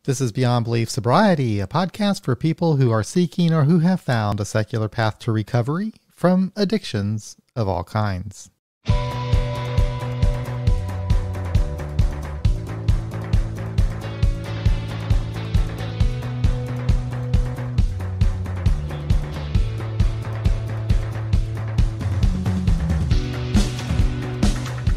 This is Beyond Belief Sobriety, a podcast for people who are seeking or who have found a secular path to recovery from addictions of all kinds.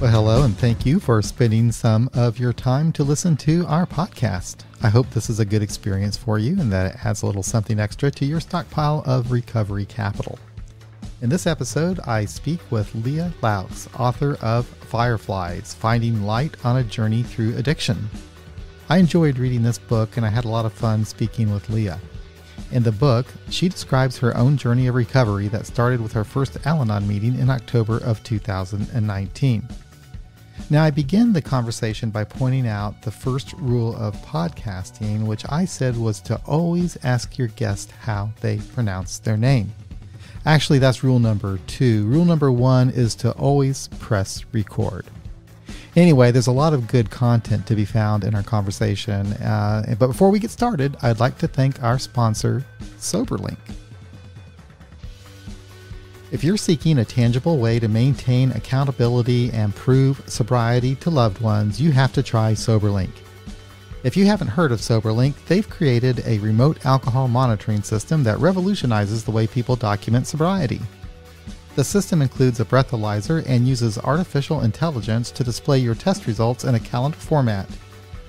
Well, hello, and thank you for spending some of your time to listen to our podcast. I hope this is a good experience for you and that it adds a little something extra to your stockpile of recovery capital. In this episode, I speak with Lea Lauks, author of Fireflies, Finding Light on a Journey Through Addiction. I enjoyed reading this book and I had a lot of fun speaking with Lea. In the book, she describes her own journey of recovery that started with her first Al-Anon meeting in October of 2019. Now, I begin the conversation by pointing out the first rule of podcasting, which I said was to always ask your guest how they pronounce their name. Actually, that's rule number 2. Rule number 1 is to always press record. Anyway, there's a lot of good content to be found in our conversation. But before we get started, I'd like to thank our sponsor, SoberLink. If you're seeking a tangible way to maintain accountability and prove sobriety to loved ones, you have to try SoberLink. If you haven't heard of SoberLink, they've created a remote alcohol monitoring system that revolutionizes the way people document sobriety. The system includes a breathalyzer and uses artificial intelligence to display your test results in a calendar format,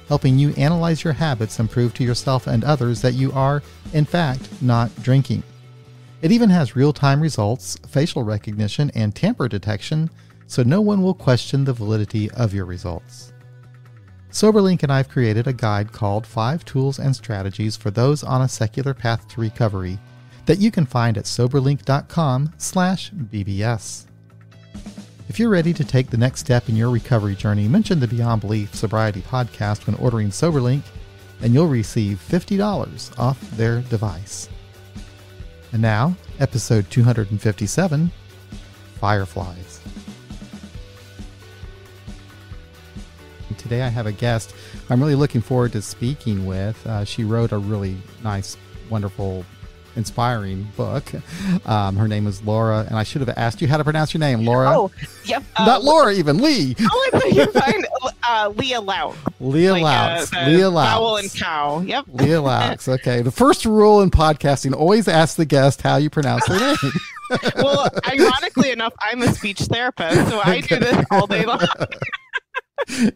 helping you analyze your habits and prove to yourself and others that you are, in fact, not drinking. It even has real-time results, facial recognition, and tamper detection, so no one will question the validity of your results. SoberLink and I have created a guide called 5 Tools and Strategies for Those on a Secular Path to Recovery that you can find at soberlink.com/BBS. If you're ready to take the next step in your recovery journey, mention the Beyond Belief Sobriety podcast when ordering SoberLink, and you'll receive $50 off their device. And now, episode 257, Fireflies. Today I have a guest I'm really looking forward to speaking with. She wrote a really nice, wonderful, inspiring book. Her name is Laura, and I should have asked you how to pronounce your name, Laura. Oh, yep. Not Laura, even Lee. Oh, I thought you were fine. Lea Lauks. Lea Lauks. Lea Lauks. Vowel and cow. Yep. Lea Lauks. Okay. The first rule in podcasting: always ask the guest how you pronounce their name. Well, ironically enough, I'm a speech therapist, so I do this all day long.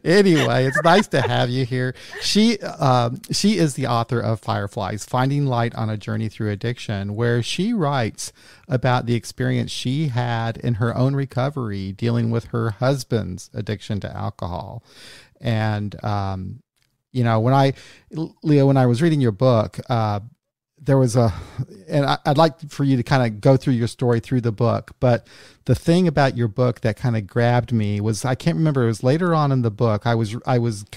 Anyway, it's nice to have you here. She is the author of Fireflies, Finding Light on a Journey Through Addiction, where she writes about the experience she had in her own recovery dealing with her husband's addiction to alcohol. And, when I was reading your book, there was and I'd like for you to kind of go through your story through the book, but the thing about your book that kind of grabbed me was, I can't remember, it was later on in the book, I was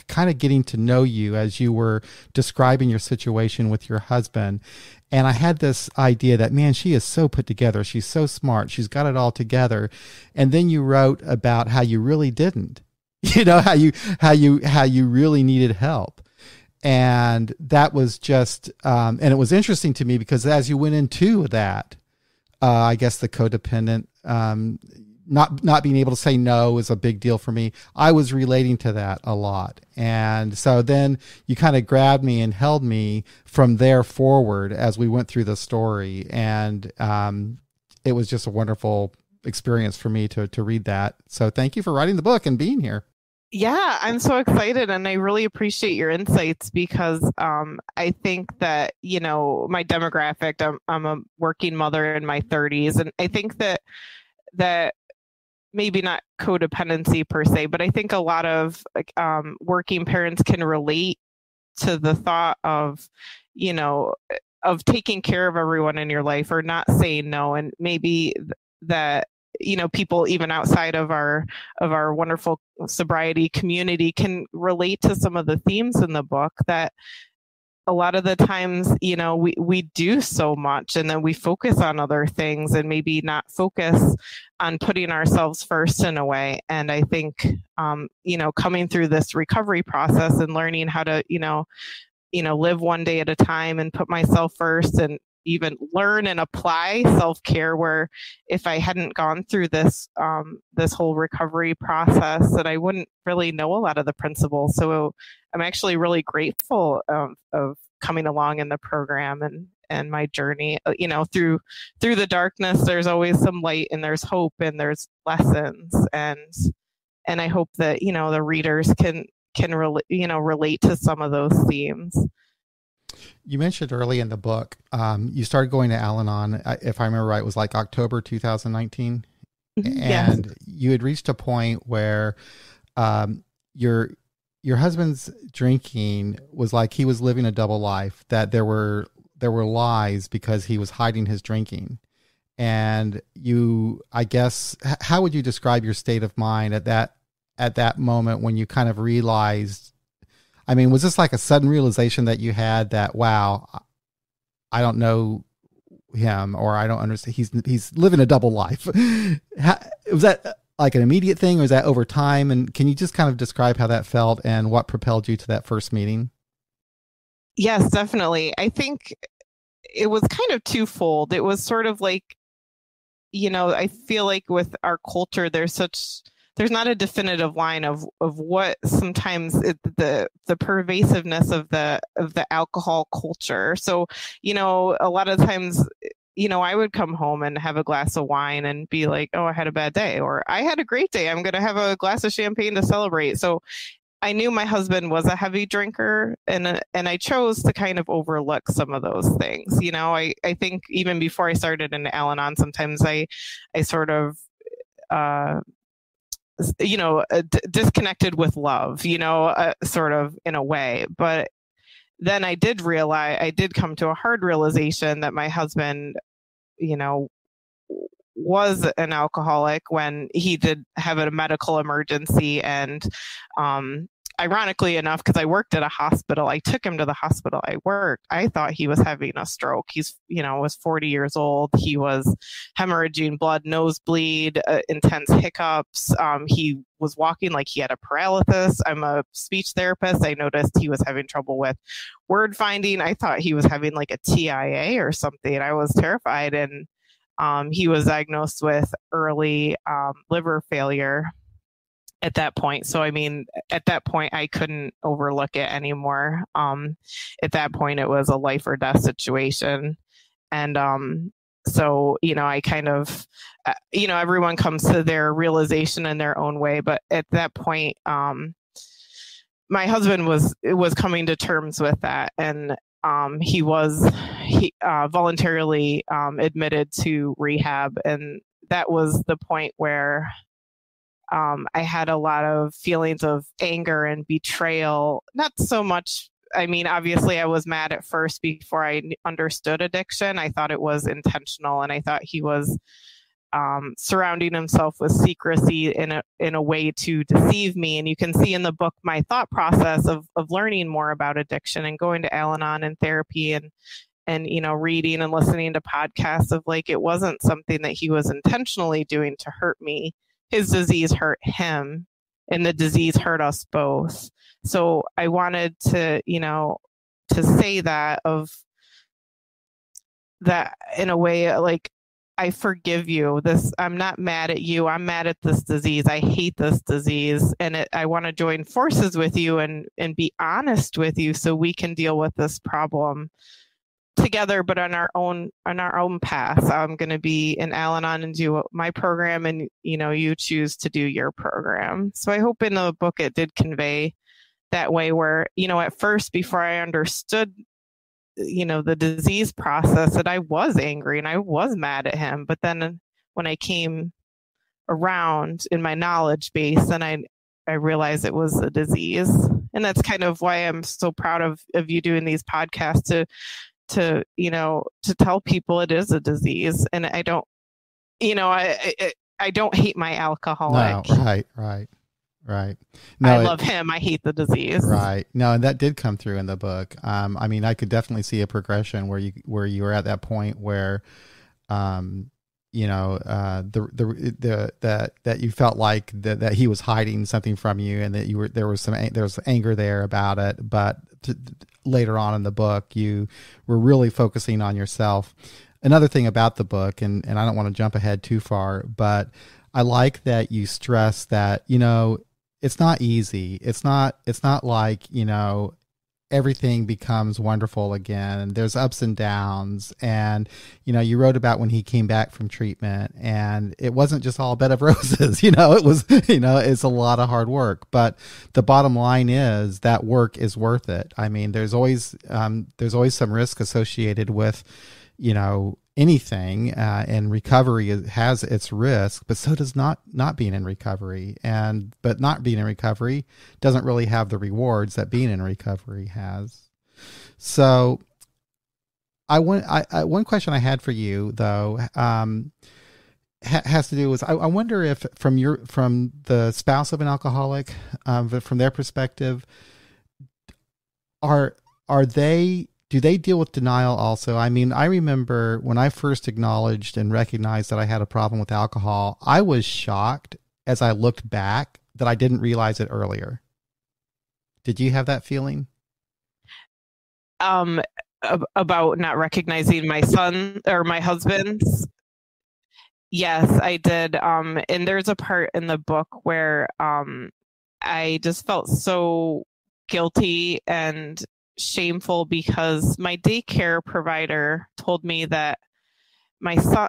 kind of getting to know you as you were describing your situation with your husband. And I had this idea that, man, she is so put together. She's so smart. She's got it all together. And then you wrote about how you really didn't, how you really needed help. And that was just, and it was interesting to me because as you went into that, I guess the codependent, not being able to say no is a big deal for me. I was relating to that a lot. And so then you kind of grabbed me and held me from there forward as we went through the story. And it was just a wonderful experience for me to read that. So thank you for writing the book and being here. Yeah, I'm so excited, and I really appreciate your insights because I think that, my demographic, I'm a working mother in my 30s, and I think that maybe not codependency per se, but I think a lot of working parents can relate to the thought of, of taking care of everyone in your life or not saying no, and maybe that people even outside of our wonderful sobriety community can relate to some of the themes in the book that a lot of the times, we do so much and then we focus on other things and maybe not focus on putting ourselves first in a way. And I think, coming through this recovery process and learning how to, live one day at a time and put myself first, and even learn and apply self-care, where if I hadn't gone through this whole recovery process, that I wouldn't really know a lot of the principles. So I'm actually really grateful of coming along in the program and my journey. Through the darkness, there's always some light, and there's hope, and there's lessons, and I hope that the readers can relate to some of those themes. You mentioned early in the book, you started going to Al-Anon, if I remember right, it was like October 2019. And Yes. you had reached a point where your husband's drinking was like he was living a double life, that there were lies because he was hiding his drinking. And I guess, how would you describe your state of mind at that moment when you kind of realized, I mean, was this like a sudden realization that you had that, wow, I don't know him, or I don't understand, he's living a double life? Was that like an immediate thing, or was that over time? And can you just kind of describe how that felt and what propelled you to that first meeting? Yes, definitely. I think it was kind of twofold. It was sort of like, I feel like with our culture, there's not a definitive line of what sometimes the pervasiveness of the alcohol culture. So, a lot of times, I would come home and have a glass of wine and be like, oh, I had a bad day, or I had a great day, I'm going to have a glass of champagne to celebrate. So I knew my husband was a heavy drinker, and I chose to kind of overlook some of those things. I think even before I started in Al-Anon, sometimes I sort of, disconnected with love, sort of in a way. But then I did come to a hard realization that my husband, was an alcoholic when he did have a medical emergency. And ironically enough, because I worked at a hospital, I took him to the hospital I worked. I thought he was having a stroke. He's, was 40 years old. He was hemorrhaging blood, nosebleed, intense hiccups. He was walking like he had a paralysis. I'm a speech therapist. I noticed he was having trouble with word finding. I thought he was having like a TIA or something. I was terrified. And he was diagnosed with early liver failure at that point. So, I mean, at that point, I couldn't overlook it anymore. At that point, it was a life or death situation. And so, I kind of, everyone comes to their realization in their own way. But at that point, my husband was coming to terms with that. And he voluntarily admitted to rehab. And that was the point where I had a lot of feelings of anger and betrayal. Not so much, I mean, obviously I was mad at first before I understood addiction. I thought it was intentional, and I thought he was surrounding himself with secrecy in a way to deceive me. And you can see in the book my thought process of learning more about addiction and going to Al-Anon and therapy and reading and listening to podcasts of like, it wasn't something that he was intentionally doing to hurt me. His disease hurt him, and the disease hurt us both. So I wanted to, to say that in a way, like, I forgive you. I'm not mad at you. I'm mad at this disease. I hate this disease. And I want to join forces with you and be honest with you so we can deal with this problem together, but on our own path. I'm going to be in Al-Anon and do my program, and you choose to do your program. So I hope in the book it did convey that way, where at first, before I understood the disease process, that I was angry and I was mad at him. But then when I came around in my knowledge base, then I realized it was a disease. And that's kind of why I'm so proud of you doing these podcasts to tell people it is a disease. And I don't, I don't hate my alcoholic. No, right. No, I love him. I hate the disease. Right. No, and that did come through in the book. I mean, I could definitely see a progression where you were at that point where, that you felt like that he was hiding something from you, and that there was anger there about it. But later on in the book, you were really focusing on yourself. Another thing about the book, and I don't want to jump ahead too far, but I like that you stress that, it's not easy. It's not like, everything becomes wonderful again. There's ups and downs. And, you wrote about when he came back from treatment, and it wasn't just all a bed of roses, it was, it's a lot of hard work. But the bottom line is that work is worth it. I mean, there's always some risk associated with, anything, and recovery has its risk, but so does not being in recovery. But not being in recovery doesn't really have the rewards that being in recovery has. So one question I had for you, though, has to do with, I wonder if from the spouse of an alcoholic, from their perspective, do they deal with denial also? I mean, I remember when I first acknowledged and recognized that I had a problem with alcohol, I was shocked as I looked back that I didn't realize it earlier. Did you have that feeling? About not recognizing my son or my husband's? Yes, I did. And there's a part in the book where I just felt so guilty and shameful because my daycare provider told me that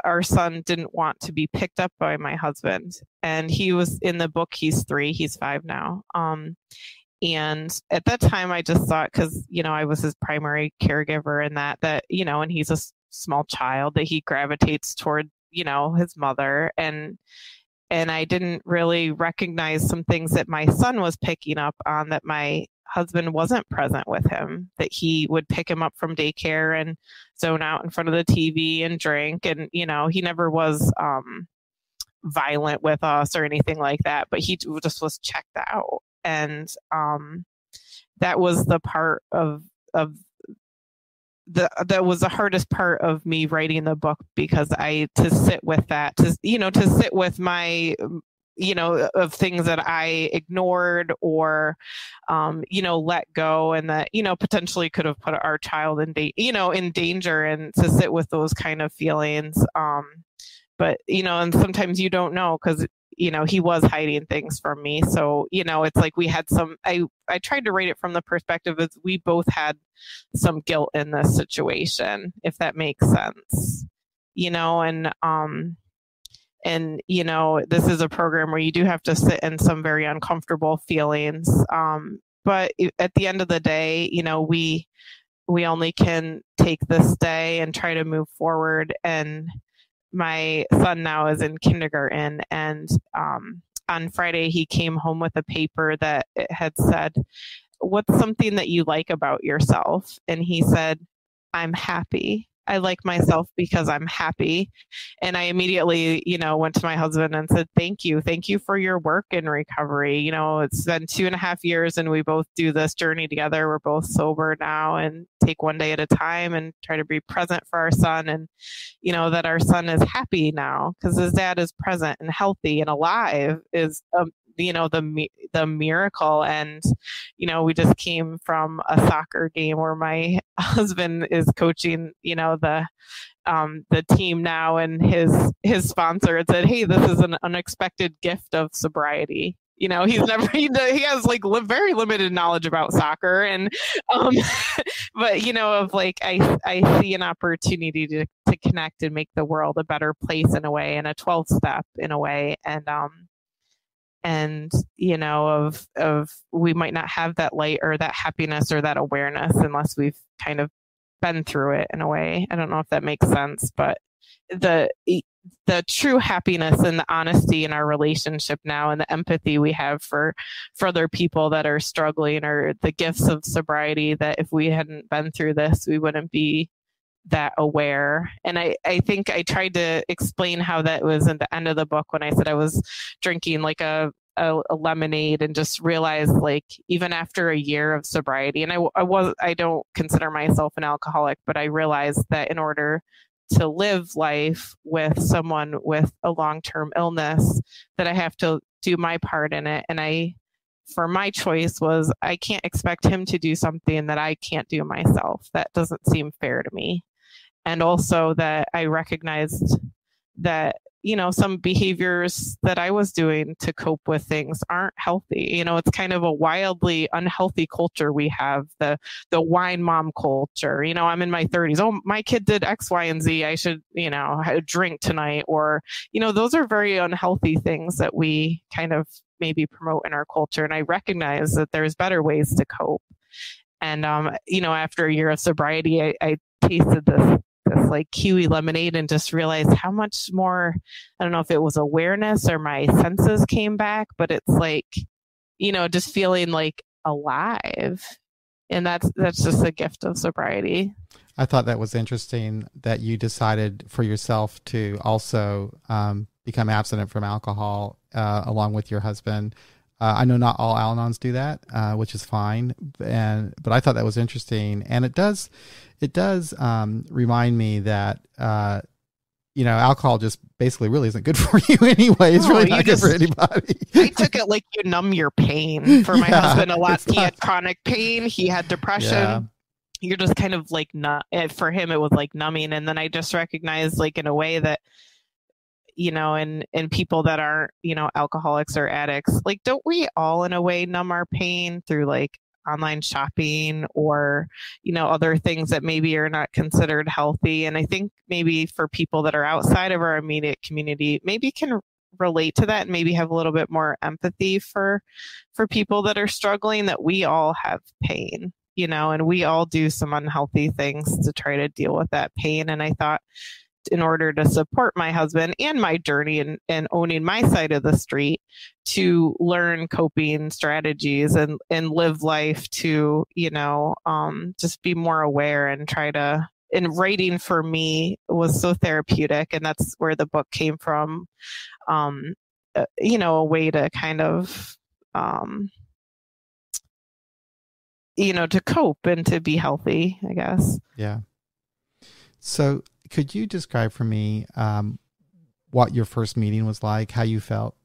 our son didn't want to be picked up by my husband. And he was in the book, he's 3, he's 5 now. And at that time I just thought, because, I was his primary caregiver, and that, and he's a small child, that he gravitates toward, his mother. And I didn't really recognize some things that my son was picking up on, that my husband wasn't present with him, that he would pick him up from daycare and zone out in front of the TV and drink. And, he never was violent with us or anything like that, but he just was checked out. And that was the part that was the hardest part of me writing the book, because to sit with that, to sit with my, of things that I ignored or, let go, and that, potentially could have put our child in danger, and to sit with those kind of feelings. But, and sometimes you don't know, because, he was hiding things from me. So, it's like we had I tried to write it from the perspective of we both had some guilt in this situation, if that makes sense, and, this is a program where you do have to sit in some very uncomfortable feelings. But at the end of the day, we only can take this day and try to move forward. And my son now is in kindergarten, and on Friday he came home with a paper that it had said, "What's something that you like about yourself?" And he said, "I'm happy. I like myself because I'm happy." And I immediately, went to my husband and said, thank you for your work in recovery. It's been 2.5 years, and we both do this journey together. We're both sober now, and take one day at a time and try to be present for our son. And, that our son is happy now because his dad is present and healthy and alive is, the miracle. And, we just came from a soccer game where my husband is coaching, the team now, and his sponsor had said, "Hey, this is an unexpected gift of sobriety." He's never, he has like very limited knowledge about soccer. And, but, of like, I see an opportunity to connect and make the world a better place in a way, and a 12 step in a way. And of we might not have that light or that happiness or that awareness unless we've kind of been through it in a way. I don't know if that makes sense, but the true happiness and the honesty in our relationship now, and the empathy we have for other people that are struggling, are the gifts of sobriety, that if we hadn't been through this, we wouldn't be that aware. And I think I tried to explain how that was at the end of the book, when I said I was drinking like a lemonade, and just realized, like, even after a year of sobriety, and I don't consider myself an alcoholic, but I realized that in order to live life with someone with a long-term illness, that I have to do my part in it. And for my choice was, I can't expect him to do something that I can't do myself. That doesn't seem fair to me. And also that I recognized that, some behaviors that I was doing to cope with things aren't healthy. It's kind of a wildly unhealthy culture we have, the wine mom culture. I'm in my 30s. Oh, my kid did X, Y, and Z. I should, drink tonight. Or, those are very unhealthy things that we kind of maybe promote in our culture. And I recognize that there's better ways to cope. And, after a year of sobriety, I tasted this like kiwi lemonade and just realized how much more, I don't know if it was awareness or my senses came back, but it's like, just feeling like alive. And that's just a gift of sobriety. I thought that was interesting that you decided for yourself to also become abstinent from alcohol along with your husband. I know not all Al-Anons do that, which is fine, but I thought that was interesting, and it does remind me that alcohol just basically really isn't good for you anyway. It's really not good for anybody. I took it like you numb your pain. For my husband, a lot. He had chronic pain. He had depression. Yeah. You're just kind of like for him, it was like numbing, and then I just recognized, like, in a way that, and people that aren't, alcoholics or addicts, like, don't we all in a way numb our pain through like online shopping or, other things that maybe are not considered healthy? And I think maybe for people that are outside of our immediate community, maybe can relate to that and maybe have a little bit more empathy for people that are struggling, that we all have pain, and we all do some unhealthy things to try to deal with that pain. And I thought, in order to support my husband and my journey and owning my side of the street, to learn coping strategies and live life to, just be more aware and try to, and writing for me was so therapeutic. And that's where the book came from. A way to kind of, to cope and to be healthy, I guess. Yeah. So could you describe for me what your first meeting was like, how you felt?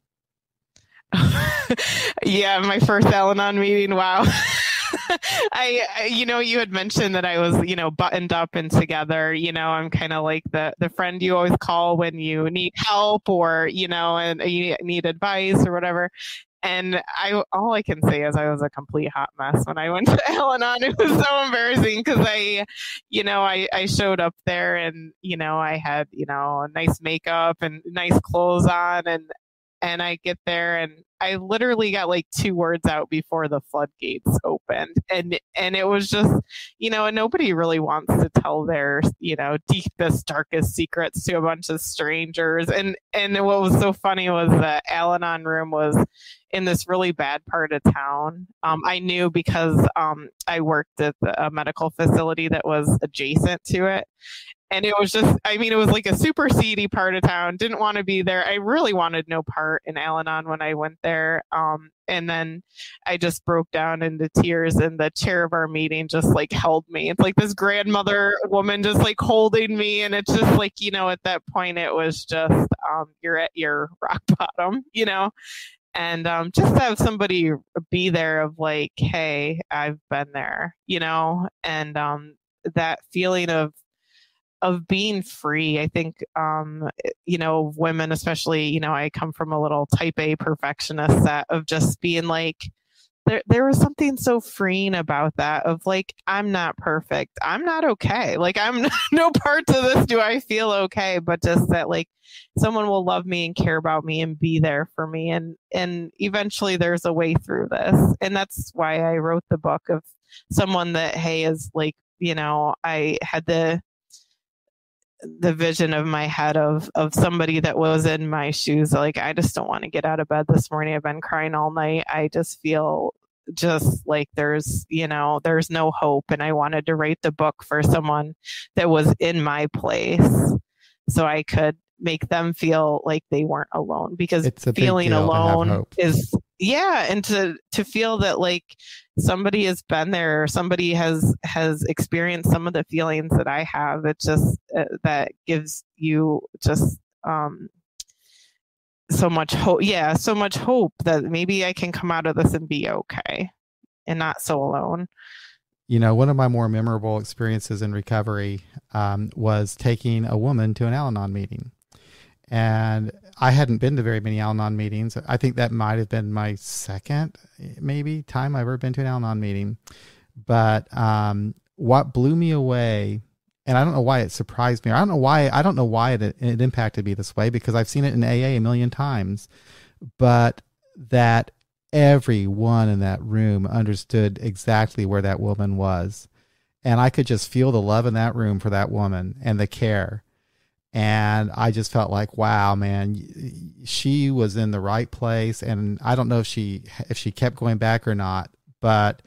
Yeah, my first Al-Anon meeting. Wow. You had mentioned that I was, buttoned up and together. I'm kind of like the friend you always call when you need help or, and you need advice or whatever. And all I can say is I was a complete hot mess when I went to Al-Anon. It was so embarrassing because I showed up there and, I had, nice makeup and nice clothes on, and I get there and I literally got like 2 words out before the floodgates opened. And it was just, and nobody really wants to tell their, deepest, darkest secrets to a bunch of strangers. And what was so funny was the Al-Anon room was in this really bad part of town. I knew because I worked at a medical facility that was adjacent to it. And it was just, it was like a super seedy part of town. Didn't want to be there. I really wanted no part in Al-Anon when I went there. And then I just broke down into tears, and the chair of our meeting just like held me. It's like this grandmother woman just like holding me. And it's just like, at that point it was just, you're at your rock bottom, and just to have somebody be there of like, hey, I've been there, and that feeling of being free. I think, women, especially, I come from a little type A perfectionist set of just being like, there was something so freeing about that of like, I'm not perfect. I'm not okay. Like, I'm no parts of this do I feel okay, but just that like someone will love me and care about me and be there for me. And eventually there's a way through this. And that's why I wrote the book of someone that, hey, is like, I had the vision of my head of somebody that was in my shoes. Like, I just don't want to get out of bed this morning. I've been crying all night. I just feel just like there's no hope. And I wanted to write the book for someone that was in my place so I could make them feel like they weren't alone, because feeling alone is yeah, and to feel that like somebody has been there, or somebody has experienced some of the feelings that I have, it just that gives you just so much hope. Yeah, so much hope that maybe I can come out of this and be okay and not so alone. You know, one of my more memorable experiences in recovery was taking a woman to an Al-Anon meeting. And I hadn't been to very many Al-Anon meetings. I think that might have been my second, maybe, time I've ever been to an Al-Anon meeting. But what blew me away, and I don't know why it surprised me. I don't know why it impacted me this way, because I've seen it in AA a million times. But that everyone in that room understood exactly where that woman was. And I could just feel the love in that room for that woman and the care. And I just felt like, wow, man, she was in the right place. And I don't know if she kept going back or not, but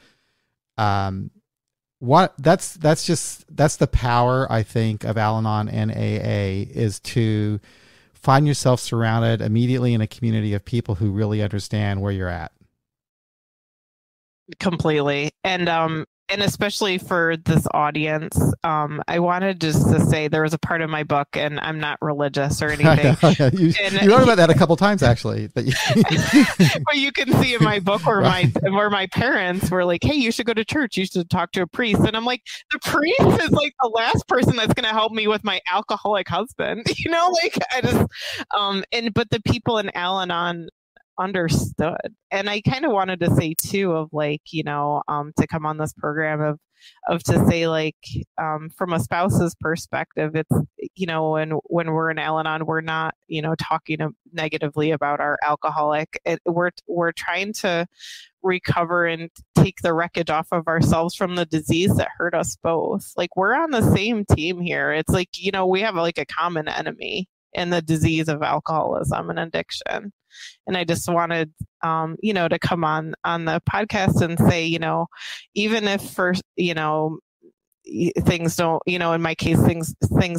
that's the power, I think, of Al-Anon and AA, is to find yourself surrounded immediately in a community of people who really understand where you're at. Completely. And especially for this audience, I wanted just to say there was a part of my book, and I'm not religious or anything. You wrote about that a couple times, actually. But you can see in my book where my parents were like, "Hey, you should go to church. You should talk to a priest." And I'm like, the priest is like the last person that's going to help me with my alcoholic husband. Like I just, but the people in Al-Anon understood. And I kind of wanted to say too, of like, to come on this program of to say like, from a spouse's perspective, it's, when we're in Al-Anon, we're not, talking negatively about our alcoholic. We're trying to recover and take the wreckage off of ourselves from the disease that hurt us both. Like, we're on the same team here. It's like, we have like a common enemy in the disease of alcoholism and addiction. And I just wanted, to come on the podcast and say, even if first, things don't, in my case, things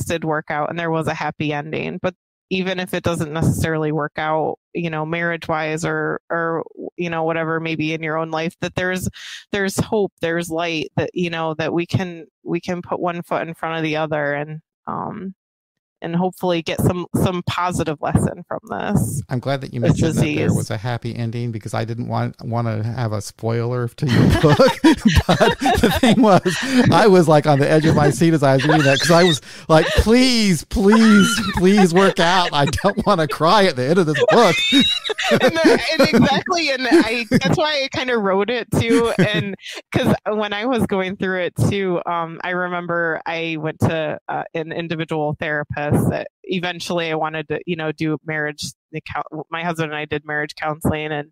did work out and there was a happy ending, but even if it doesn't necessarily work out, marriage wise or, whatever maybe in your own life, that there's hope, there's light, that, that we can put one foot in front of the other and hopefully get some positive lesson from this. I'm glad that you mentioned that there was a happy ending, because I didn't want to have a spoiler to your book. But the thing was, I was like on the edge of my seat as I was reading that, because I was like, please work out. I don't want to cry at the end of this book. and exactly. And that's why I kind of wrote it too. And because when I was going through it too, I remember I went to an individual therapist that eventually I wanted to, do marriage. My husband and I did marriage counseling, and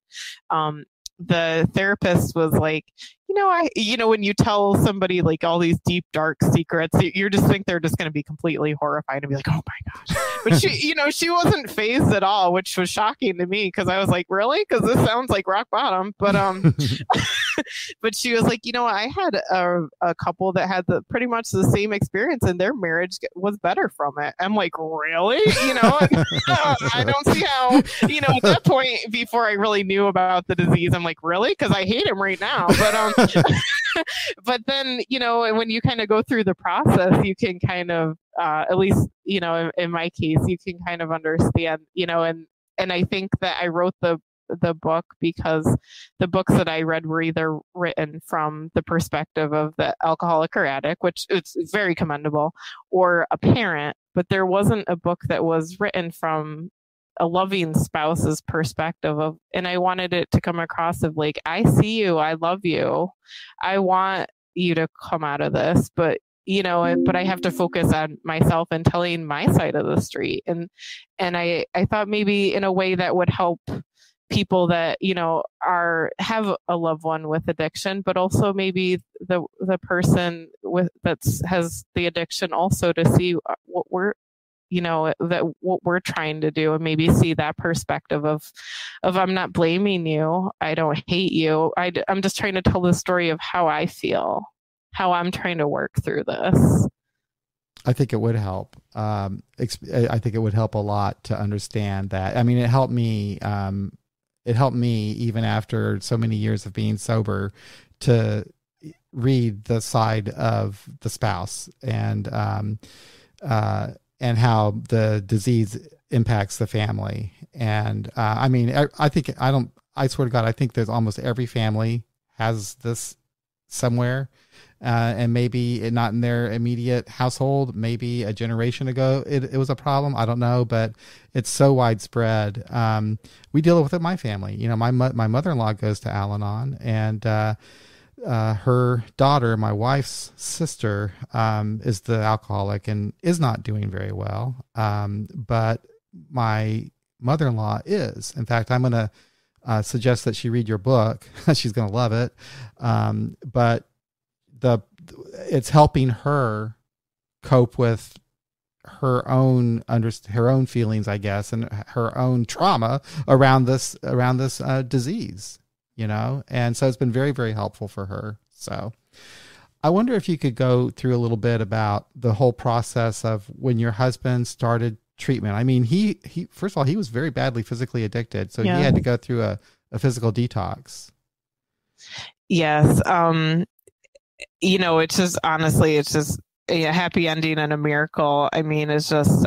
the therapist was like, when you tell somebody like all these deep, dark secrets, you just think they're just going to be completely horrified and be like, oh my gosh. But she wasn't fazed at all, which was shocking to me, because I was like, really? Because this sounds like rock bottom. But but she was like, I had a couple that had pretty much the same experience, and their marriage was better from it. I'm like, really? I don't see how, at that point, before I really knew about the disease, I'm like, really? Because I hate him right now. But but then, when you kind of go through the process, you can kind of, at least, in my case, you can kind of understand, and I think that I wrote the book because the books that I read were either written from the perspective of the alcoholic or addict, which it's very commendable, or a parent, but there wasn't a book that was written from a loving spouse's perspective of, and I wanted it to come across of like, I see you, I love you, I want you to come out of this, but but I have to focus on myself and telling my side of the street. And I thought maybe in a way that would help people that, have a loved one with addiction, but also maybe the person has the addiction also, to see what we're, that what we're trying to do, and maybe see that perspective of I'm not blaming you, I don't hate you, I'm just trying to tell the story of how I feel, how I'm trying to work through this. I think it would help. I think it would help a lot to understand that. I mean, it helped me it helped me even after so many years of being sober to read the side of the spouse and how the disease impacts the family. And I mean, I swear to God, I think there's almost every family has this somewhere. And maybe not in their immediate household, maybe a generation ago, it was a problem. I don't know, but it's so widespread. We deal with it in my family. You know, my mother-in-law goes to Al-Anon, and her daughter, my wife's sister, is the alcoholic and is not doing very well. But my mother-in-law is. In fact, I'm going to suggest that she read your book. She's going to love it. But it's helping her cope with her own feelings, I guess, and her own trauma around this disease, you know? And so it's been very, very helpful for her. So I wonder if you could go through a little bit about the whole process of when your husband started treatment. I mean, he first of all, he was very badly physically addicted, so he had to go through a physical detox. Yes. You know, it's just a happy ending and a miracle. I mean, it's just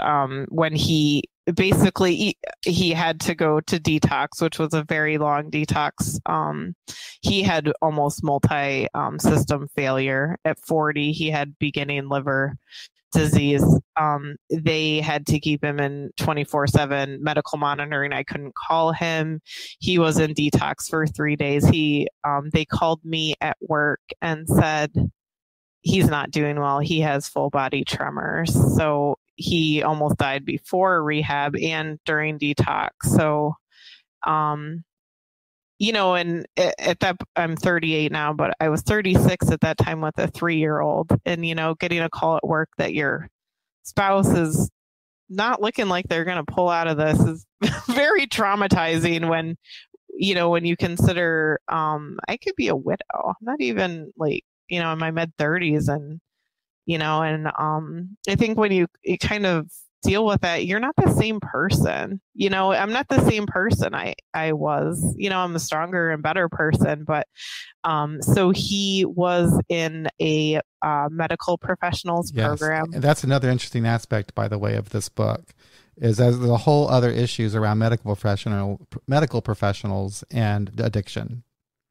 when he basically he had to go to detox, which was a very long detox. He had almost multi system failure at 40. He had beginning liver disease. They had to keep him in 24/7 medical monitoring. I couldn't call him. He was in detox for 3 days. They called me at work and said he's not doing well. He has full body tremors. So he almost died before rehab and during detox. So, you know, and at that, I'm 38 now, but I was 36 at that time with a 3-year-old. And, you know, getting a call at work that your spouse is not looking like they're going to pull out of this is very traumatizing when, you know, when you consider I could be a widow. I'm not even like, you know, in my mid 30s. And, you know, and I think when you kind of deal with that, you're not the same person. You know, I'm not the same person I was. You know, I'm a stronger and better person. But so he was in a medical professionals program. And that's another interesting aspect, by the way, of this book, is there's a whole other issues around medical professionals and addiction.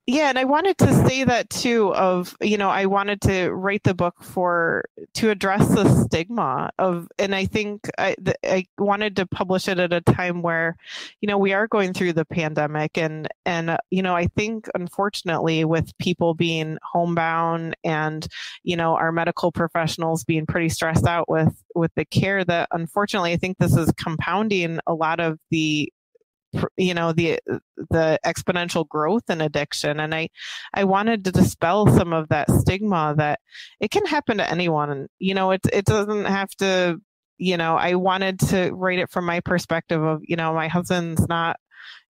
Yeah, and I wanted to say that too, of, you know, I wanted to write the book to address the stigma of, and I think I wanted to publish it at a time where, you know, we are going through the pandemic, and you know, I think unfortunately with people being homebound and, you know, our medical professionals being pretty stressed out with the care, that unfortunately I think this is compounding a lot of the, you know, the exponential growth in addiction. And I wanted to dispel some of that stigma that it can happen to anyone. And, you know, it doesn't have to, you know, I wanted to write it from my perspective of, you know, my husband's not,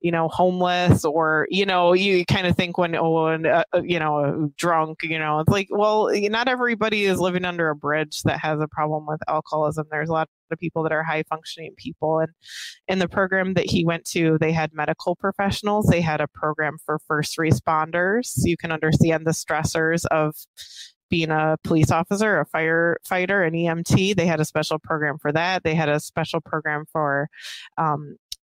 you know, homeless, or, you know, you kind of think when, you know, drunk, you know, it's like, well, not everybody is living under a bridge that has a problem with alcoholism. There's a lot of people that are high functioning people. And in the program that he went to, they had medical professionals. They had a program for first responders. So you can understand the stressors of being a police officer, a firefighter, an EMT. They had a special program for that. They had a special program for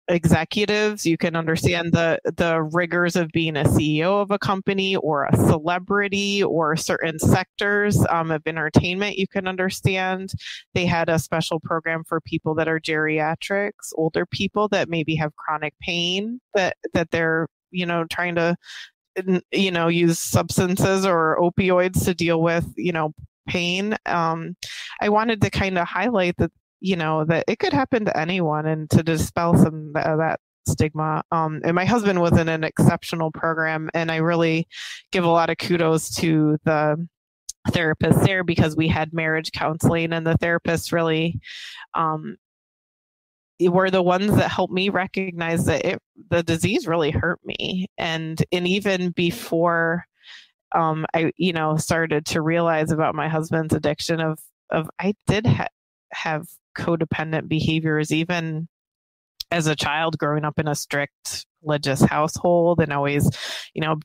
executives. You can understand the rigors of being a CEO of a company or a celebrity or certain sectors of entertainment. You can understand. They had a special program for people that are geriatrics, older people that maybe have chronic pain that they're, you know, trying to, you know, use substances or opioids to deal with, you know, pain. I wanted to kind of highlight that, you know, that it could happen to anyone, and to dispel some of that stigma. And my husband was in an exceptional program, and I really give a lot of kudos to the therapists there, because we had marriage counseling, and the therapists really were the ones that helped me recognize that the disease really hurt me. And even before I, you know, started to realize about my husband's addiction of I did have codependent behaviors, even as a child growing up in a strict religious household and always,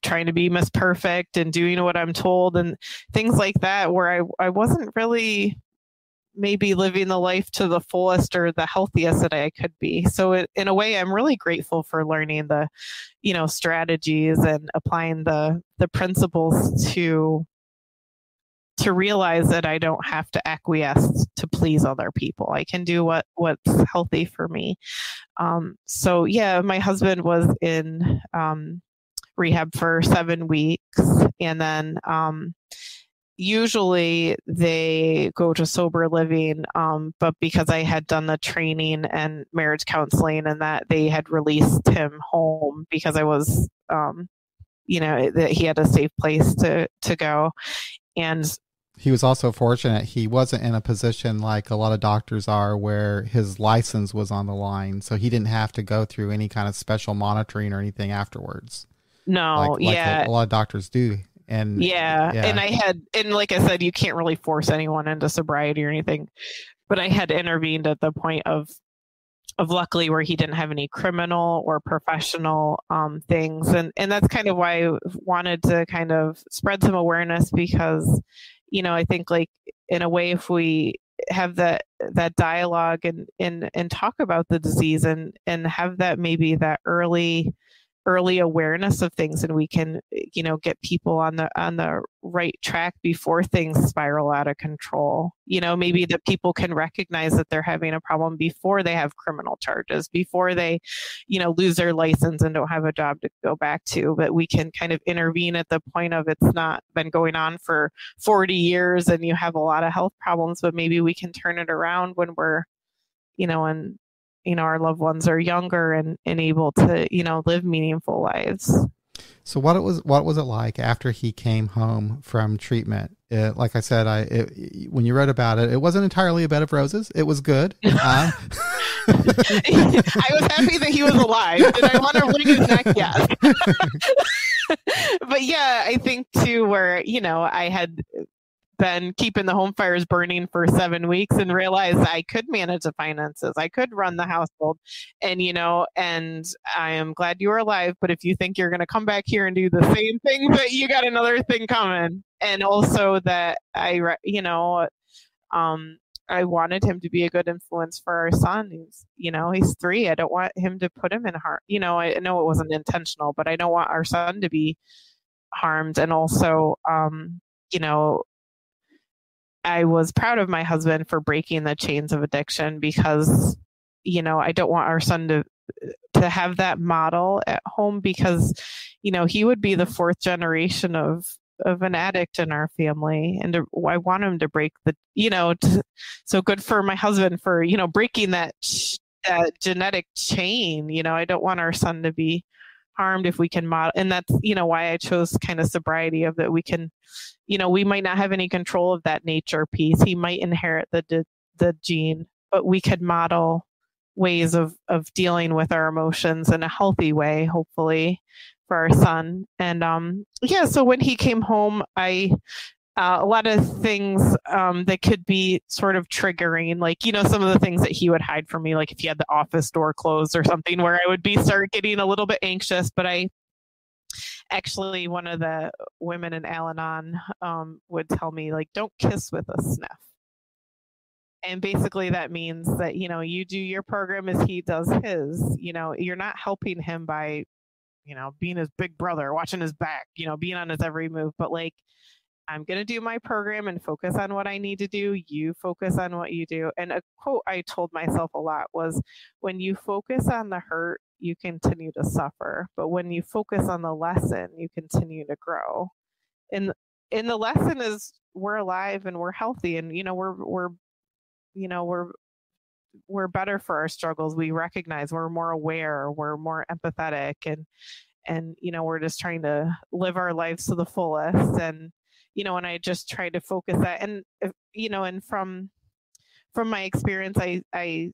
trying to be Miss Perfect and doing what I'm told and things like that, where I wasn't really maybe living the life to the fullest or the healthiest that I could be. So in a way, I'm really grateful for learning the, strategies and applying the principles to realize that I don't have to acquiesce to please other people. I can do what's healthy for me. So yeah, my husband was in rehab for 7 weeks, and then usually they go to sober living, but because I had done the training and marriage counseling and that, they had released him home because I was, that he had a safe place to go. And he was also fortunate he wasn't in a position like a lot of doctors are where his license was on the line, so he didn't have to go through any kind of special monitoring or anything afterwards. No, like yeah. a lot of doctors do. And yeah. And like I said, you can't really force anyone into sobriety or anything, but I had intervened at the point of luckily where he didn't have any criminal or professional things. And that's kind of why I wanted to kind of spread some awareness, because, I think like in a way, if we have that dialogue and talk about the disease and have that maybe that early awareness of things, and we can, get people on the right track before things spiral out of control. Maybe that people can recognize that they're having a problem before they have criminal charges, before they, lose their license and don't have a job to go back to. But we can kind of intervene at the point of it's not been going on for 40 years and you have a lot of health problems, but maybe we can turn it around when we're, and our loved ones are younger and able to, live meaningful lives. So what was it like after he came home from treatment? Like I said, when you wrote about it, it wasn't entirely a bed of roses. It was good. I was happy that he was alive. Did I want to wring his neck? Yes. But yeah, I think too, where, I had been keeping the home fires burning for 7 weeks and realized I could manage the finances. I could run the household, and, and I am glad you are alive. But if you think you're going to come back here and do the same thing, but you got another thing coming. And also that I wanted him to be a good influence for our son. He's 3. I don't want him to put him in harm. I know it wasn't intentional, but I don't want our son to be harmed. And also, I was proud of my husband for breaking the chains of addiction, because, I don't want our son to have that model at home, because, he would be the 4th generation of an addict in our family. And I want him to break so good for my husband for, breaking that genetic chain. I don't want our son to be harmed if we can model. And that's, why I chose kind of sobriety, of that we can, we might not have any control of that nature piece. He might inherit the gene, but we could model ways of dealing with our emotions in a healthy way, hopefully, for our son. And so when he came home, a lot of things that could be sort of triggering, like, some of the things that he would hide from me, like if he had the office door closed or something, where I would start getting a little bit anxious. But actually, one of the women in Al-Anon would tell me, like, don't kiss with a sniff. And basically that means that, you do your program as he does his. You're not helping him by, being his big brother, watching his back, being on his every move. But like, I'm going to do my program and focus on what I need to do. You focus on what you do. And a quote I told myself a lot was, when you focus on the hurt, you continue to suffer. But when you focus on the lesson, you continue to grow. And the lesson is we're alive and we're healthy, and, we're better for our struggles. We recognize we're more aware, we're more empathetic, and we're just trying to live our lives to the fullest. And and I just try to focus that, and and from my experience, I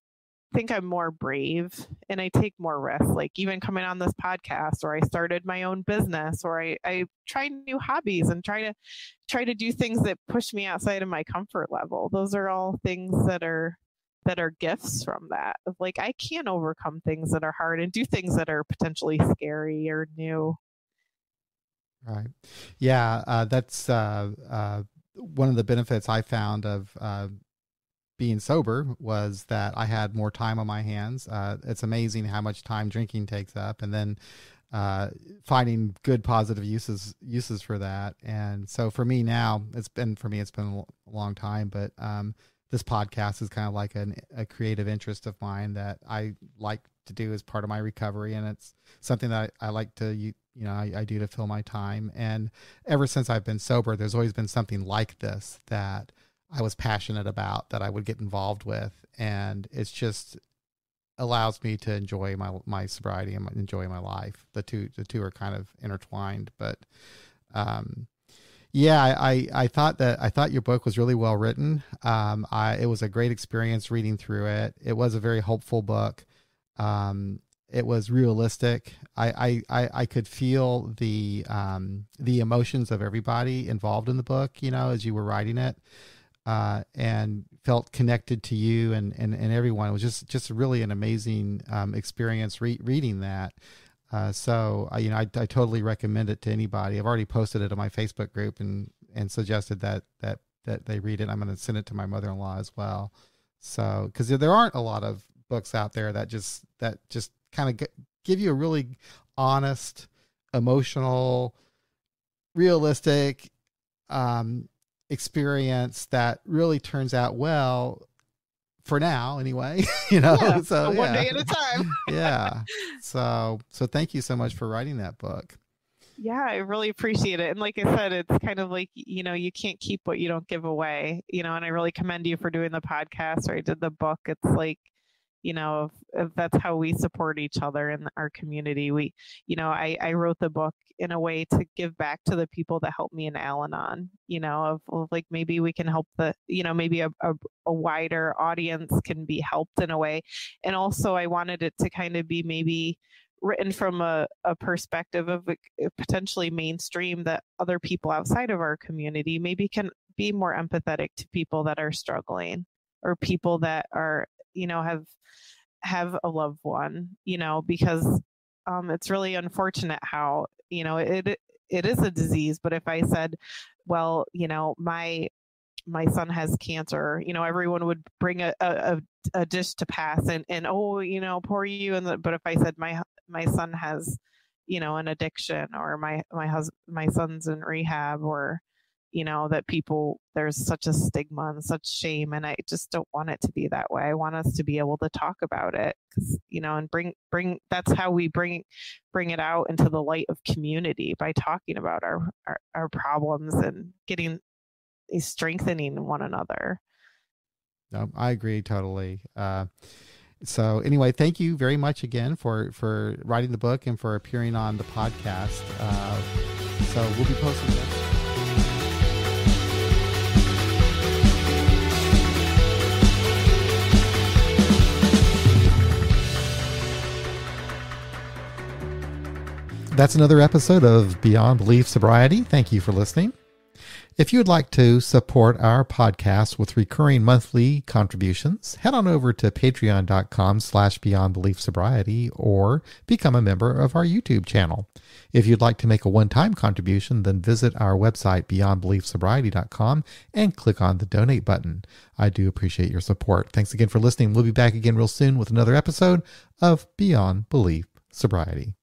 think I'm more brave and I take more risks, like even coming on this podcast, or I started my own business, or I try new hobbies and try to do things that push me outside of my comfort level. Those are all things that are that are gifts from that, of like, I can overcome things that are hard and do things that are potentially scary or new. Right. Yeah. That's one of the benefits I found of being sober was that I had more time on my hands. It's amazing how much time drinking takes up, and then finding good positive uses for that. And so for me now, it's been a long time, but this podcast is kind of like a creative interest of mine that I like to do as part of my recovery, and it's something that I like to I do to fill my time. And ever since I've been sober, there's always been something like this that I was passionate about, that I would get involved with, and it's just allows me to enjoy my sobriety and enjoy my life. The two are kind of intertwined. But yeah, I thought your book was really well written. It was a great experience reading through it. It was a very hopeful book. It was realistic. I could feel the emotions of everybody involved in the book, as you were writing it. And felt connected to you and everyone. It was just really an amazing experience reading that. So I totally recommend it to anybody. I've already posted it on my Facebook group and suggested that they read it. I'm going to send it to my mother-in-law as well. So, because there aren't a lot of books out there that just kind of give you a really honest, emotional, realistic, experience that really turns out well for now anyway. Yeah, so one day at a time. Yeah. So thank you so much for writing that book. Yeah, I really appreciate it. And like I said, it's kind of like, you can't keep what you don't give away, and I really commend you for doing the podcast, or I did the book. It's like, if that's how we support each other in our community. I wrote the book in a way to give back to the people that helped me in Al-Anon, of like, maybe we can help maybe a wider audience can be helped in a way. And also I wanted it to kind of be maybe written from a perspective of potentially mainstream, that other people outside of our community maybe can be more empathetic to people that are struggling, or people that are, have a loved one, because it's really unfortunate how, it is a disease. But if I said, well, my son has cancer, everyone would bring a dish to pass and oh, poor you. But if I said my son has, an addiction, or my son's in rehab, or that there's such a stigma and such shame, and I just don't want it to be that way. I want us to be able to talk about it, because and bring that's how we bring it out into the light of community, by talking about our problems and strengthening one another. No, I agree totally. So anyway, thank you very much again for writing the book and for appearing on the podcast. So we'll be posting this. That's another episode of Beyond Belief Sobriety. Thank you for listening. If you would like to support our podcast with recurring monthly contributions, head on over to patreon.com/beyondbeliefsobriety or become a member of our YouTube channel. If you'd like to make a one-time contribution, then visit our website, beyondbeliefsobriety.com, and click on the donate button. I do appreciate your support. Thanks again for listening. We'll be back again real soon with another episode of Beyond Belief Sobriety.